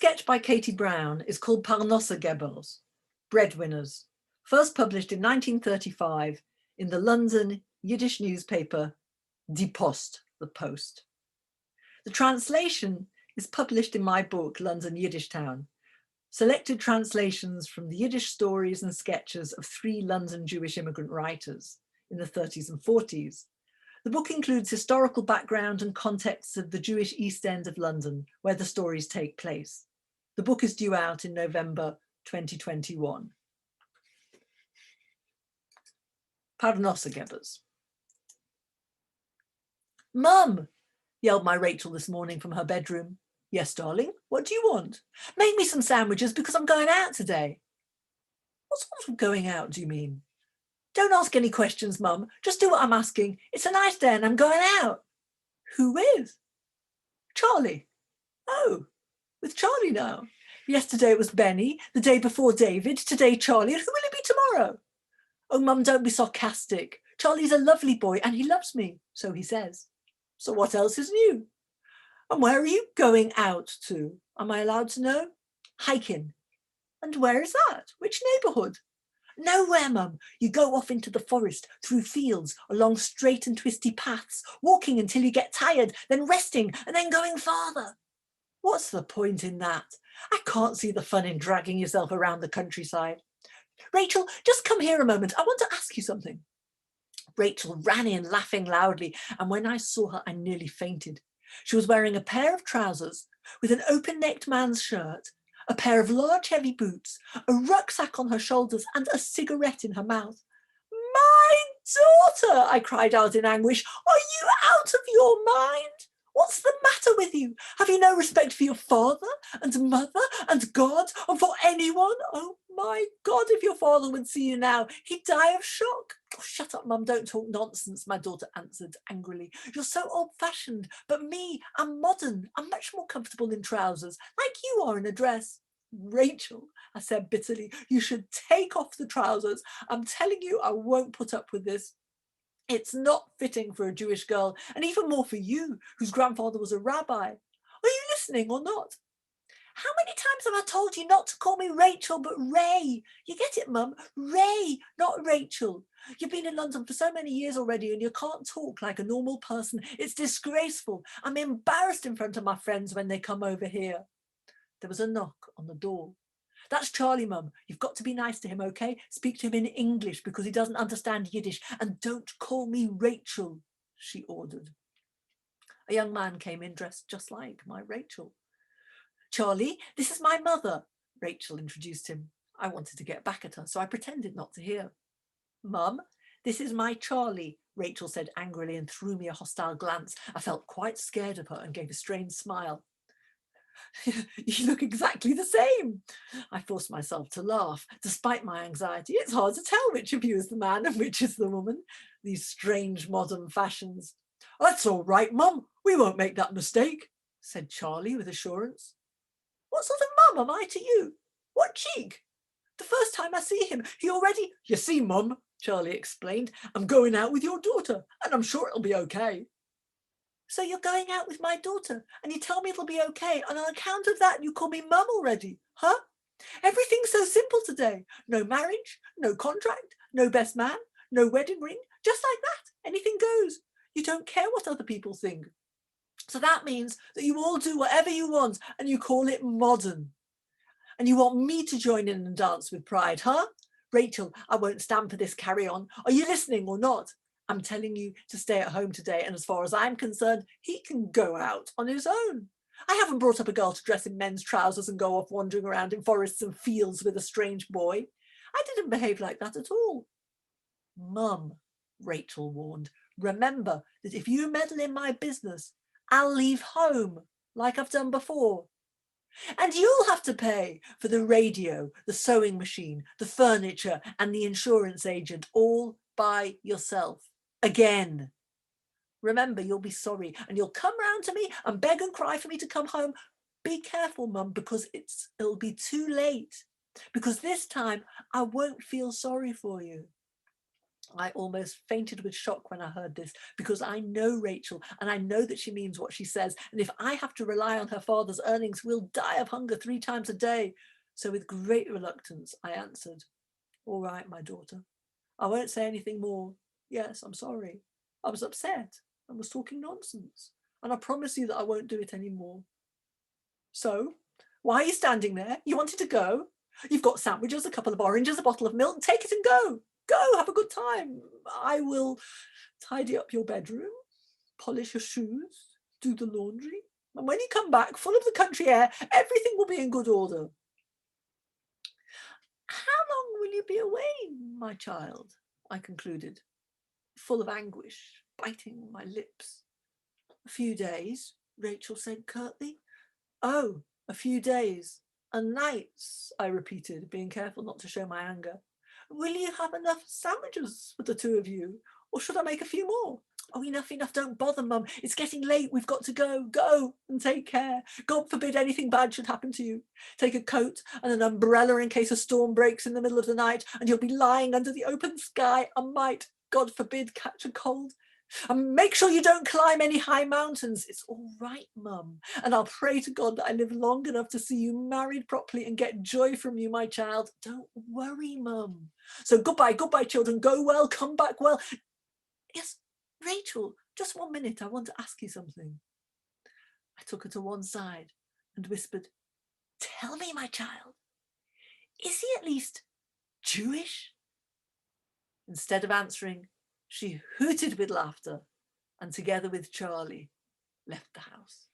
sketch by Katie Brown is called Parnossagebels, breadwinners, first published in 1935 in the London Yiddish newspaper Die Post, the Post. The translation is published in my book, London Yiddishtown, selected translations from the Yiddish stories and sketches of 3 London Jewish immigrant writers in the 30s and 40s. The book includes historical background and context of the Jewish East End of London, where the stories take place. The book is due out in November 2021. Parnossagebels. Mum, yelled my Rachel this morning from her bedroom. Yes, darling, what do you want? Make me some sandwiches because I'm going out today. What sort of going out do you mean? Don't ask any questions, Mum. Just do what I'm asking. It's a nice day and I'm going out. Who with? Charlie. Oh, with Charlie now. Yesterday it was Benny, the day before David, today Charlie, and who will it be tomorrow? Oh, Mum, don't be sarcastic. Charlie's a lovely boy and he loves me, so he says. So what else is new? And where are you going out to? Am I allowed to know? Hiking. And where is that? Which neighbourhood? Nowhere, Mum. You go off into the forest, through fields, along straight and twisty paths, walking until you get tired, then resting, and then going farther. What's the point in that? I can't see the fun in dragging yourself around the countryside. Rachel, just come here a moment. I want to ask you something. Rachel ran in laughing loudly, and when I saw her, I nearly fainted. She was wearing a pair of trousers with an open-necked man's shirt, a pair of large heavy boots, a rucksack on her shoulders, and a cigarette in her mouth. My daughter, I cried out in anguish, are you out of your mind? What's the matter with you? Have you no respect for your father and mother and God or for anyone? Oh my God, if your father would see you now, he'd die of shock. Oh, shut up, Mum, don't talk nonsense, my daughter answered angrily. You're so old-fashioned, but me, I'm modern. I'm much more comfortable in trousers, like you are in a dress. Rachel, I said bitterly, you should take off the trousers. I'm telling you, I won't put up with this. It's not fitting for a Jewish girl, and even more for you, whose grandfather was a rabbi. Are you listening or not? How many times have I told you not to call me Rachel, but Ray? You get it, Mum? Ray, not Rachel. You've been in London for so many years already and you can't talk like a normal person. It's disgraceful. I'm embarrassed in front of my friends when they come over here. There was a knock on the door. That's Charlie, Mum. You've got to be nice to him, okay? Speak to him in English because he doesn't understand Yiddish. And don't call me Rachel, she ordered. A young man came in dressed just like my Rachel. Charlie, this is my mother, Rachel introduced him. I wanted to get back at her, so I pretended not to hear. Mum, this is my Charlie, Rachel said angrily and threw me a hostile glance. I felt quite scared of her and gave a strange smile. You look exactly the same. I forced myself to laugh. Despite my anxiety, it's hard to tell which of you is the man and which is the woman. These strange modern fashions. That's all right, Mum. We won't make that mistake, said Charlie with assurance. What sort of mum am I to you? What cheek? The first time I see him, he already... You see, Mum, Charlie explained, I'm going out with your daughter and I'm sure it'll be okay. So you're going out with my daughter and you tell me it'll be okay, and on account of that you call me Mum already, huh? Everything's so simple today. No marriage, no contract, no best man, no wedding ring, just like that. Anything goes. You don't care what other people think. So that means that you all do whatever you want and you call it modern. And you want me to join in and dance with pride, huh? Rachel, I won't stand for this carry on. Are you listening or not? I'm telling you to stay at home today, and as far as I'm concerned, he can go out on his own. I haven't brought up a girl to dress in men's trousers and go off wandering around in forests and fields with a strange boy. I didn't behave like that at all. Mum, Rachel warned, remember that if you meddle in my business, I'll leave home like I've done before. And you'll have to pay for the radio, the sewing machine, the furniture, and the insurance agent all by yourself. Again. Remember, you'll be sorry and you'll come round to me and beg and cry for me to come home. Be careful, Mum, because it'll be too late. Because this time I won't feel sorry for you. I almost fainted with shock when I heard this, because I know Rachel and I know that she means what she says. And if I have to rely on her father's earnings, we'll die of hunger 3 times a day. So with great reluctance, I answered, all right, my daughter. I won't say anything more. Yes, I'm sorry. I was upset and was talking nonsense. And I promise you that I won't do it anymore. So, why are you standing there? You wanted to go? You've got sandwiches, a couple of oranges, a bottle of milk. Take it and go. Go, have a good time. I will tidy up your bedroom, polish your shoes, do the laundry. And when you come back, full of the country air, everything will be in good order. How long will you be away, my child? I concluded, full of anguish, biting my lips. A few days, Rachel said curtly. Oh, a few days and nights, I repeated, being careful not to show my anger. Will you have enough sandwiches for the 2 of you, or should I make a few more? Oh, enough, enough, don't bother, Mum. It's getting late, we've got to go. Go and take care. God forbid anything bad should happen to you. Take a coat and an umbrella in case a storm breaks in the middle of the night and you'll be lying under the open sky and might, God forbid, catch a cold. And make sure you don't climb any high mountains. It's all right, Mum. And I'll pray to God that I live long enough to see you married properly and get joy from you, my child. Don't worry, Mum. So goodbye, goodbye, children. Go well, come back well. Yes, Rachel, just 1 minute. I want to ask you something. I took her to one side and whispered, tell me, my child, is he at least Jewish? Instead of answering, she hooted with laughter and together with Charlie left the house.